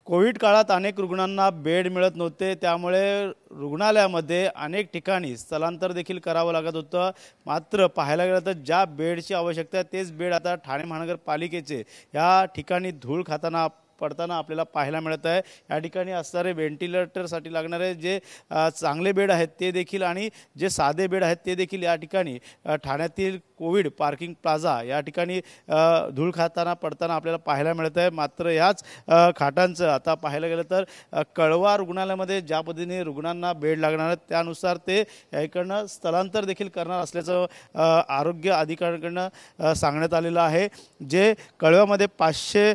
Covid काळात अनेक रुग्णांना बेड मिळत नव्हते, त्यामुळे रुग्णालयामध्ये अनेक ठिकाणी स्थलांतर देखील करावं लागत होतं। मात्र पाहायला गेलं तर ज्या बेडची आवश्यकता आहे तेच बेड आता ठाणे महानगरपालिकेचे या ठिकाणी धूळ खाताना पडताना आपल्याला पाहायला मिळत आहे। या ठिकाणी असणारे व्हेंटिलेटरसाठी लागणारे जे चांगले बेड आहेत ते देखील आणि जे साधे बेड आहेत ते देखील या ठिकाणी ठाण्यातील कोविड पार्किंग प्लाझा या ठिकाणी धूळ खाताना पडताना आपल्याला पाहायला मिळत आहे। मात्र याच खाटांचं आता पाहायला गेलं तर कळवा रुग्णालयामध्ये ज्या पद्धतीने रुग्णांना बेड लागणार आहेत त्यानुसार ते याकडनं स्थलांतर देखील करणार असल्याचं आरोग्य अधिकाऱ्यांकडनं सांगण्यात आलेलं आहे। जे कळव्यामध्ये 500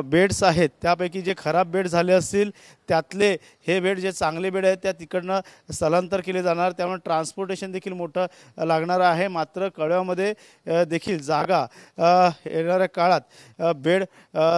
बेड्स आहेत त्यापैकी जे खराब बेड झाले असतील त्यातले हे बेड जे चांगले बेड आहेत त्या तिकडनं स्थलांतर केले जाणार, त्यामुळे ट्रान्सपोर्टेशन देखील मोठं लागणार आहे। मात्र कळव्यामध्ये देखील जागा येणाऱ्या काळात बेड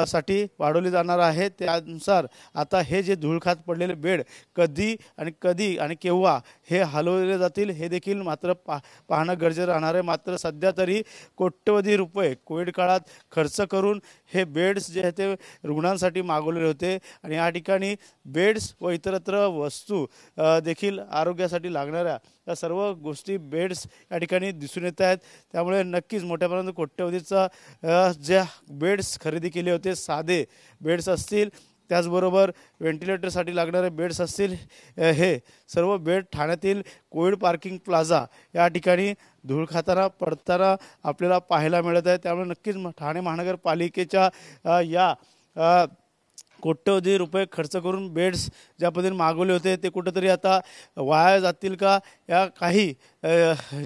साठी वाढवली जाणार आहे। त्यानुसार आता हे जे धूळखात पडलेले बेड कधी आणि केव्हा हे हलवले जातील हे देखील मात्र पाहणं गरजेचं राहणार आहे। मात्र सध्या तरी कोट्यवधी रुपये कोविड काळात खर्च करून हे बेड्स जे आहेत ते रुग्णांसाठी मागवलेले होते आणि या ठिकाणी बेड्स व इतरत्र वस्तू देखील आरोग्यासाठी लागणाऱ्या या सर्व गोष्टी बेड्स या ठिकाणी दिसून येत आहेत। त्यामुळे नक्कीच मोठ्या प्रमाणात कोट्यवधीचा ज्या बेड्स खरेदी केले होते, साधे बेड्स असतील त्याचबरोबर व्हेंटिलेटरसाठी लागणारे बेड्स असतील, हे सर्व बेड ठाण्यातील कोविड पार्किंग प्लाझा या ठिकाणी धूळ खाताना पडताना आपल्याला पाहायला मिळत आहे। त्यामुळे नक्कीच ठाणे महानगरपालिकेच्या या कोट्यवधी रुपये खर्च करून बेड्स ज्या पद्धतीने मागवले होते ते कुठेतरी आता वाया जातील का, या काही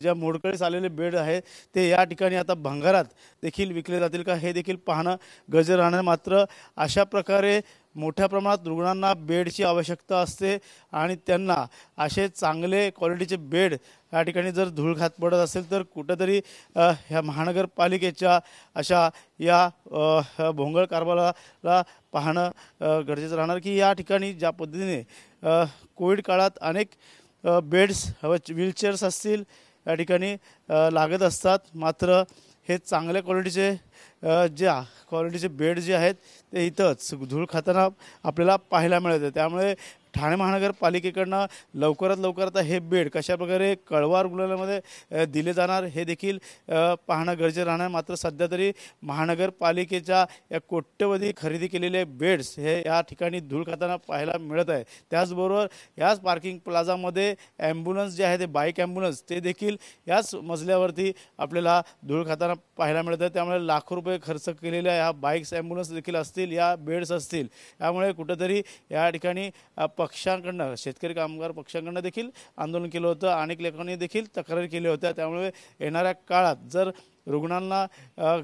ज्या मोडकळीस आलेले बेड आहेत ते या ठिकाणी आता भंगारात देखील विकले जातील का हे देखील पाहणं गरजेचं राहणार। मात्र अशा प्रकारे मोठ्या प्रमाणात रुग्णांना बेडची आवश्यकता असते आणि त्यांना असे चांगले क्वालिटीचे बेड या ठिकाणी जर धूळ खात पडत असेल तर कुठेतरी ह्या महानगरपालिकेच्या अशा या भोंगळ कारभाराला पाहणं गरजेचं राहणार की या ठिकाणी ज्या पद्धतीने कोविड काळात अनेक बेड्स व्हीलचेअर्स असतील या ठिकाणी लागत असतात, मात्र हे चांगल्या क्वालिटीचे ज्या क्वालिटीचे बेड जे आहेत ते इथंच धूळ खाताना आपल्याला पाहायला मिळते। त्यामुळे ठाणे महानगरपालिकेकडनं लवकरात लवकर आता हे बेड कशाप्रकारे कळवा रुग्णालयामध्ये दिले जाणार हे देखील पाहणं गरजेचं राहणार। मात्र सध्या तरी महानगरपालिकेच्या या कोट्यवधी खरेदी केलेले बेड्स हे या ठिकाणी धूळ खाताना पाहायला मिळत आहे। त्याचबरोबर याच पार्किंग प्लाझामध्ये ॲम्ब्युलन्स जे आहे ते बाईक ॲम्ब्युलन्स ते देखील याच मजल्यावरती आपल्याला धूळ खाताना पाहायला मिळत आहे। त्यामुळे लाखो रुपये खर्च केलेल्या या बाईक्स ॲम्ब्युलन्स देखील असतील, या बेड्स असतील, त्यामुळे कुठेतरी या ठिकाणी पक्षांकडनं शेतकरी कामगार पक्षांकडनं देखील आंदोलन केलं होतं, अनेक लोकांनी देखील तक्रारी केल्या होत्या। त्यामुळे येणाऱ्या काळात जर रुग्णांना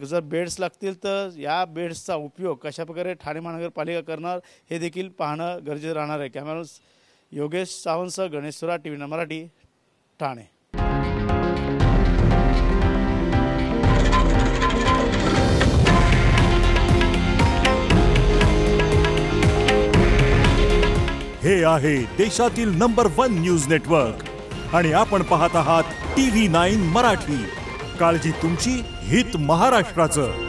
जर बेड्स लागतील तर या बेड्सचा उपयोग कशाप्रकारे ठाणे महानगरपालिका करणार हे देखील पाहणं गरजेचं राहणार आहे। कॅमेरामॅन योगेश सावंतसह गणेश सुरा, TV9 मराठी, ठाणे। हे आहे देशातील नंबर 1 न्यूज नेटवर्क आणि आपण पाहत आहात TV9 मराठी। काळजी तुमची, हित महाराष्ट्राचं।